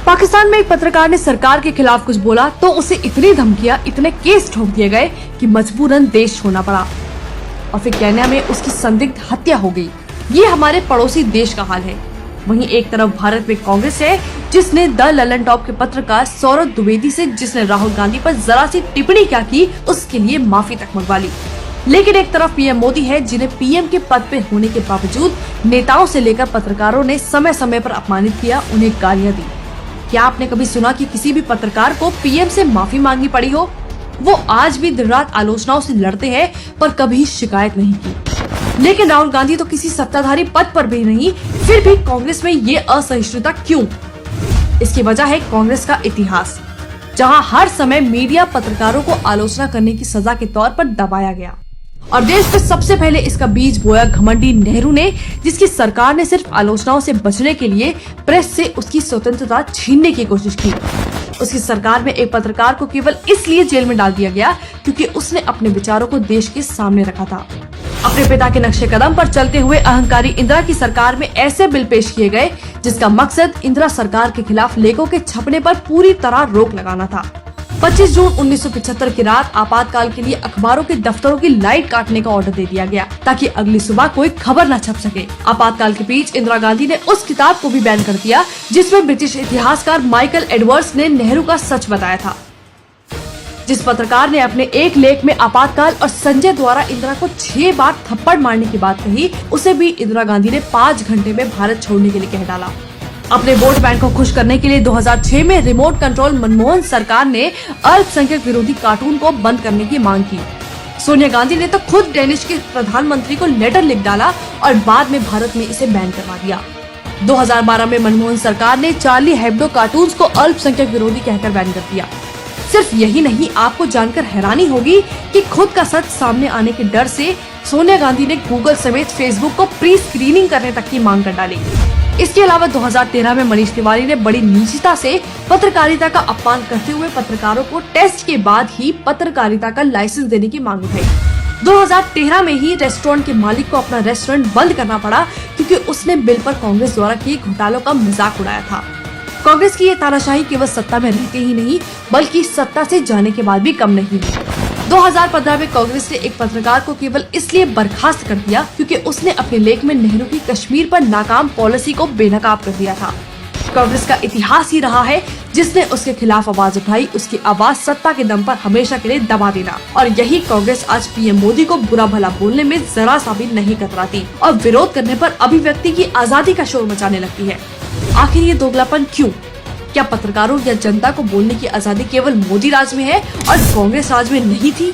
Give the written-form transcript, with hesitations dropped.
पाकिस्तान में एक पत्रकार ने सरकार के खिलाफ कुछ बोला तो उसे इतनी धमकियां, इतने केस ठोक दिए गए कि मजबूरन देश छोड़ना पड़ा और फिर केन्या में उसकी संदिग्ध हत्या हो गई। ये हमारे पड़ोसी देश का हाल है। वहीं एक तरफ भारत में कांग्रेस है जिसने द ललन टॉप के पत्रकार सौरभ द्विवेदी से, जिसने राहुल गांधी पर जरा सी टिप्पणी क्या की, उसके लिए माफी तक मंगवा ली। लेकिन एक तरफ पीएम मोदी है जिन्हें पीएम के पद पे होने के बावजूद नेताओं से लेकर पत्रकारों ने समय समय पर अपमानित किया, उन्हें गालियां दी। क्या आपने कभी सुना कि किसी भी पत्रकार को पीएम से माफी मांगनी पड़ी हो? वो आज भी दिन रात आलोचनाओं से लड़ते हैं पर कभी शिकायत नहीं की। लेकिन राहुल गांधी तो किसी सत्ताधारी पद पर भी नहीं, फिर भी कांग्रेस में ये असहिष्णुता क्यों? इसकी वजह है कांग्रेस का इतिहास, जहां हर समय मीडिया पत्रकारों को आलोचना करने की सजा के तौर पर दबाया गया। और देश में सबसे पहले इसका बीज बोया घमंडी नेहरू ने, जिसकी सरकार ने सिर्फ आलोचनाओं से बचने के लिए प्रेस से उसकी स्वतंत्रता छीनने की कोशिश की। उसकी सरकार में एक पत्रकार को केवल इसलिए जेल में डाल दिया गया क्योंकि उसने अपने विचारों को देश के सामने रखा था। अपने पिता के नक्शे कदम पर चलते हुए अहंकारी इंदिरा की सरकार में ऐसे बिल पेश किए गए जिसका मकसद इंदिरा सरकार के खिलाफ लेखों के छपने पर पूरी तरह रोक लगाना था। 25 जून 1975 की रात आपातकाल के लिए अखबारों के दफ्तरों की लाइट काटने का ऑर्डर दे दिया गया ताकि अगली सुबह कोई खबर न छप सके। आपातकाल के बीच इंदिरा गांधी ने उस किताब को भी बैन कर दिया जिसमें ब्रिटिश इतिहासकार माइकल एडवर्ड्स ने नेहरू का सच बताया था। जिस पत्रकार ने अपने एक लेख में आपातकाल और संजय द्वारा इंदिरा को 6 बार थप्पड़ मारने की बात कही, उसे भी इंदिरा गांधी ने 5 घंटे में भारत छोड़ने के लिए कह डाला। अपने वोट बैंक को खुश करने के लिए 2006 में रिमोट कंट्रोल मनमोहन सरकार ने अल्पसंख्यक विरोधी कार्टून को बंद करने की मांग की। सोनिया गांधी ने तो खुद डेनिश के प्रधानमंत्री को लेटर लिख डाला और बाद में भारत में इसे बैन करवा दिया। 2012 में मनमोहन सरकार ने चार्ली हेब्डो कार्टून्स को अल्पसंख्यक विरोधी कहकर बैन कर दिया। सिर्फ यही नहीं, आपको जानकर हैरानी होगी कि खुद का सच सामने आने के डर से सोनिया गांधी ने गूगल समेत फेसबुक को प्री स्क्रीनिंग करने तक की मांग कर डाली। इसके अलावा 2013 में मनीष तिवारी ने बड़ी नीचता से पत्रकारिता का अपमान करते हुए पत्रकारों को टेस्ट के बाद ही पत्रकारिता का लाइसेंस देने की मांग उठाई। 2013 में ही रेस्टोरेंट के मालिक को अपना रेस्टोरेंट बंद करना पड़ा क्योंकि उसने बिल पर कांग्रेस द्वारा किए घोटालों का मजाक उड़ाया था। कांग्रेस की ये तानाशाही केवल सत्ता में रहते ही नहीं बल्कि सत्ता से जाने के बाद भी कम नहीं हुई। 2015 में कांग्रेस ने एक पत्रकार को केवल इसलिए बर्खास्त कर दिया क्योंकि उसने अपने लेख में नेहरू की कश्मीर पर नाकाम पॉलिसी को बेनकाब कर दिया था। कांग्रेस का इतिहास ही रहा है जिसने उसके खिलाफ आवाज उठाई, उसकी आवाज सत्ता के दम पर हमेशा के लिए दबा देना। और यही कांग्रेस आज पीएम मोदी को बुरा भला बोलने में जरा सा भी नहीं कतराती और विरोध करने पर अभिव्यक्ति की आजादी का शोर मचाने लगती है। आखिर ये दोगलापन क्यों? क्या पत्रकारों या जनता को बोलने की आजादी केवल मोदी राज में है और कांग्रेस राज में नहीं थी?